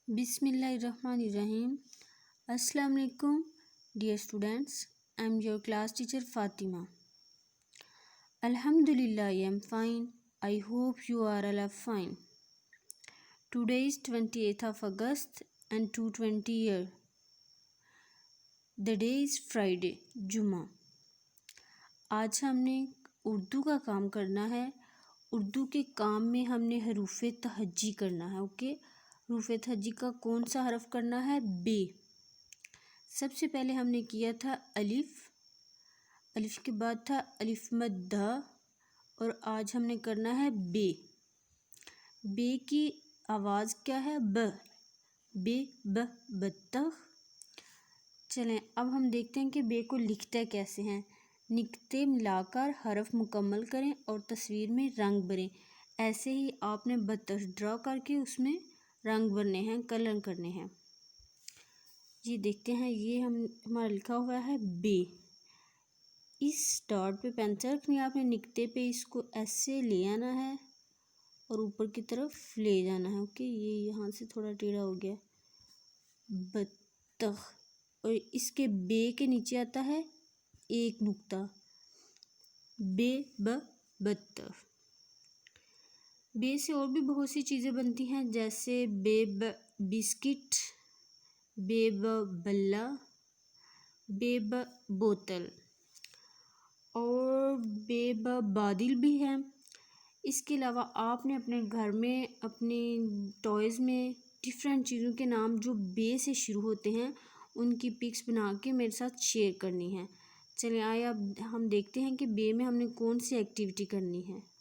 بسم اللہ الرحمن الرحیم۔ السلام علیکم dear students, I am your class teacher Fatima. الحمدللہ I am fine. I hope you are all fine. Today is 28th of August and 220 year. The day is Friday, جمعہ۔ آج ہم نے اردو کا کام کرنا ہے۔ اردو کے کام میں ہم نے حروف تہجی کرنا ہے، اوکے۔ حروف تہجی کا کون سا حرف کرنا ہے؟ بے۔ سب سے پہلے ہم نے کیا تھا الف، الف کے بعد تھا الف مد اور آج ہم نے کرنا ہے بے۔ بے کی آواز کیا ہے؟ ب، بے ب بطخ۔ چلیں اب ہم دیکھتے ہیں کہ بے کو لکھتے کیسے ہیں۔ نقطے ملا کر حرف مکمل کریں اور تصویر میں رنگ بھریں۔ ایسے ہی آپ نے بطخ ڈرا کر کے اس میں رنگ بھرنے ہیں، کلر کرنے ہیں۔ یہ دیکھتے ہیں، یہ ہمارا لکھا ہوا ہے بے۔ اس ڈاٹ پہ پینسل رکھنی ہے آپ نے، نقطے پہ اس کو ایسے لے آنا ہے اور اوپر کی طرف لے جانا ہے، اوکے۔ یہ یہاں سے تھوڑا ٹیڑھا ہو گیا، بطخ۔ اور اس کے بے کے نیچے آتا ہے ایک نقطہ، بے ب بطخ۔ بے سے اور بھی بہت سی چیزیں بنتی ہیں، جیسے بے ب بسکٹ، بے ب بلہ، بے ب بوتل اور بے ب بادل بھی ہے۔ اس کے علاوہ آپ نے اپنے گھر میں اپنے ٹوائز میں ڈفرینٹ چیزوں کے نام جو بے سے شروع ہوتے ہیں ان کی پکس بنا کے میرے ساتھ شیئر کرنی ہے۔ چلیں آئے اب ہم دیکھتے ہیں کہ بے میں ہم نے کون سی ایکٹیویٹی کرنی ہے۔